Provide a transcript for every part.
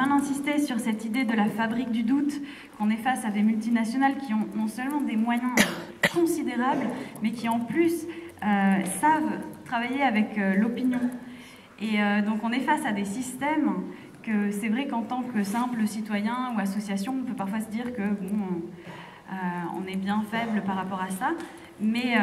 bien insisté sur cette idée de la fabrique du doute, qu'on est face à des multinationales qui ont non seulement des moyens considérables, mais qui en plus savent travailler avec l'opinion. Et donc on est face à des systèmes que c'est vrai qu'en tant que simple citoyen ou association, on peut parfois se dire que bon, on est bien faible par rapport à ça. Mais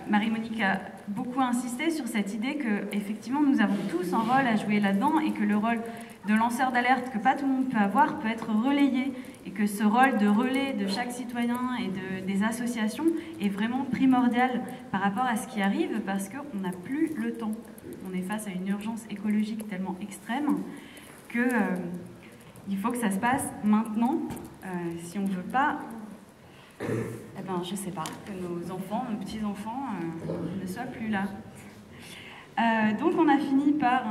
Marie-Monique a beaucoup insisté sur cette idée que effectivement nous avons tous un rôle à jouer là-dedans et que le rôle de lanceur d'alerte que pas tout le monde peut avoir peut être relayé et que ce rôle de relais de chaque citoyen et des associations est vraiment primordial par rapport à ce qui arrive parce qu'on n'a plus le temps. On est face à une urgence écologique tellement extrême que il faut que ça se passe maintenant si on ne veut pas. Eh ben, je sais pas, que nos enfants, nos petits-enfants ne soient plus là. Donc on a fini par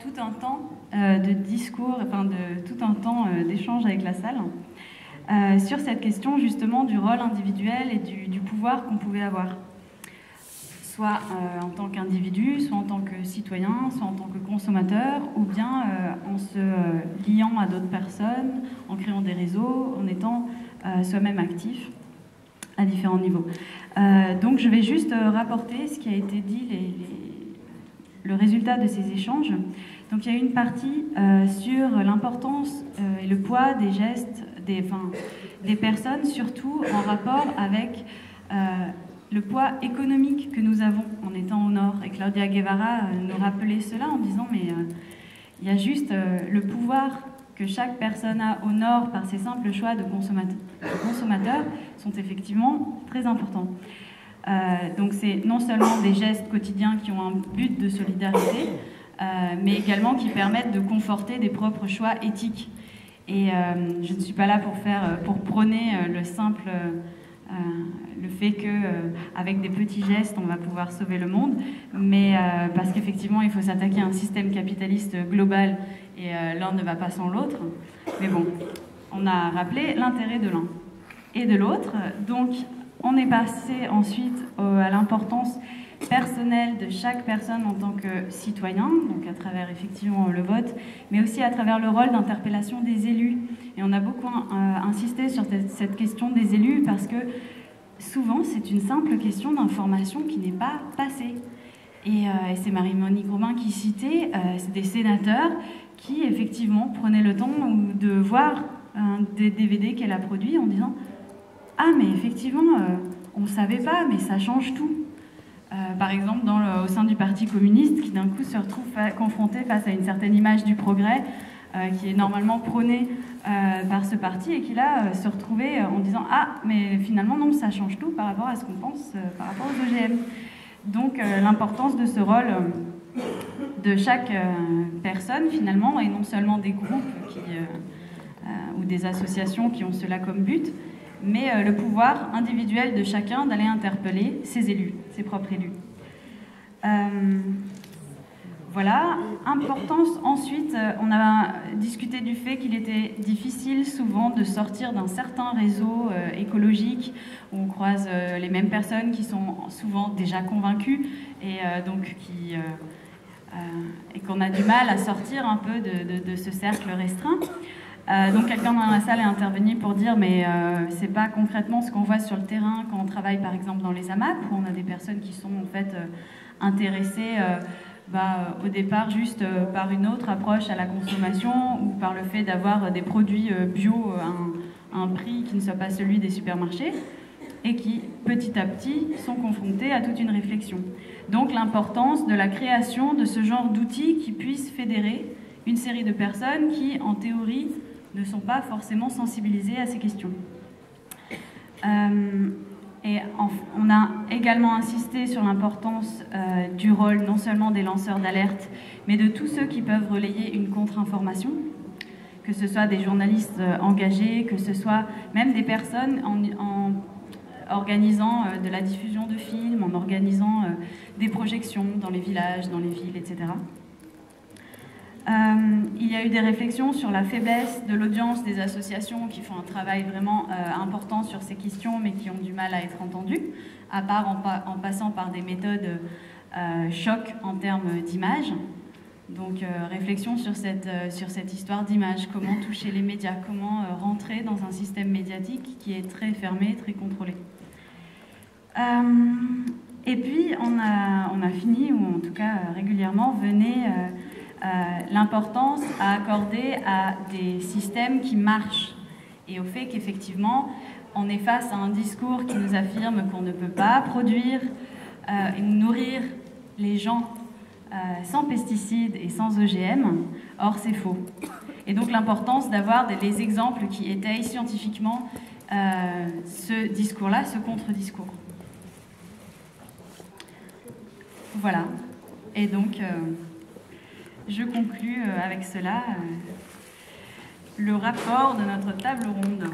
tout un temps de discours, enfin tout un temps d'échange avec la salle sur cette question justement du rôle individuel et du pouvoir qu'on pouvait avoir. Soit en tant qu'individu, soit en tant que citoyen, soit en tant que consommateur, ou bien en se liant à d'autres personnes, en créant des réseaux, en étant soi-même actif à différents niveaux. Donc je vais juste rapporter ce qui a été dit, le résultat de ces échanges. Donc il y a une partie sur l'importance et le poids des gestes des personnes, surtout en rapport avec le poids économique que nous avons en étant au Nord. Et Claudia Guevara nous rappelait cela en disant mais il y a juste le pouvoir que chaque personne a au Nord par ses simples choix de consommateurs sont effectivement très importants. Donc c'est non seulement des gestes quotidiens qui ont un but de solidarité, mais également qui permettent de conforter des propres choix éthiques. Et je ne suis pas là pour prôner le fait qu'avec des petits gestes, on va pouvoir sauver le monde, mais parce qu'effectivement, il faut s'attaquer à un système capitaliste global et l'un ne va pas sans l'autre. Mais bon, on a rappelé l'intérêt de l'un et de l'autre. Donc, on est passé ensuite à l'importance personnelle de chaque personne en tant que citoyen, donc à travers effectivement le vote, mais aussi à travers le rôle d'interpellation des élus. Et on a beaucoup insisté sur cette question des élus parce que souvent c'est une simple question d'information qui n'est pas passée. Et c'est Marie-Monique Robin qui citait des sénateurs qui effectivement prenaient le temps de voir des DVD qu'elle a produits en disant « Ah mais effectivement, on ne savait pas, mais ça change tout ». Par exemple, au sein du Parti communiste, qui d'un coup se retrouve confronté face à une certaine image du progrès, qui est normalement prônée par ce parti, et qui là se retrouvait en disant « Ah, mais finalement non, ça change tout par rapport à ce qu'on pense par rapport aux OGM ». Donc l'importance de ce rôle de chaque personne finalement, et non seulement des groupes ou des associations qui ont cela comme but, mais le pouvoir individuel de chacun d'aller interpeller ses élus, ses propres élus. Voilà. Importance ensuite, on a discuté du fait qu'il était difficile souvent de sortir d'un certain réseau écologique où on croise les mêmes personnes qui sont souvent déjà convaincues et qu'on a du mal à sortir un peu de ce cercle restreint. Donc quelqu'un dans la salle est intervenu pour dire mais c'est pas concrètement ce qu'on voit sur le terrain quand on travaille par exemple dans les AMAP où on a des personnes qui sont en fait intéressées au départ juste par une autre approche à la consommation ou par le fait d'avoir des produits bio à un prix qui ne soit pas celui des supermarchés et qui petit à petit sont confrontés à toute une réflexion. Donc l'importance de la création de ce genre d'outils qui puissent fédérer une série de personnes qui en théorie ne sont pas forcément sensibilisés à ces questions. Et on a également insisté sur l'importance du rôle non seulement des lanceurs d'alerte, mais de tous ceux qui peuvent relayer une contre-information, que ce soit des journalistes engagés, que ce soit même des personnes en organisant de la diffusion de films, en organisant des projections dans les villages, dans les villes, etc. Il y a eu des réflexions sur la faiblesse de l'audience des associations qui font un travail vraiment important sur ces questions mais qui ont du mal à être entendues, à part en passant par des méthodes choc en termes d'image. Donc réflexion sur cette histoire d'image, comment toucher les médias, comment rentrer dans un système médiatique qui est très fermé, très contrôlé. Et puis on a fini, ou en tout cas régulièrement, venait l'importance à accorder à des systèmes qui marchent et au fait qu'effectivement on est face à un discours qui nous affirme qu'on ne peut pas produire et nourrir les gens sans pesticides et sans OGM. Or c'est faux. Et donc l'importance d'avoir des exemples qui étayent scientifiquement ce discours-là, ce contre-discours. Voilà. Et donc je conclus avec cela le rapport de notre table ronde.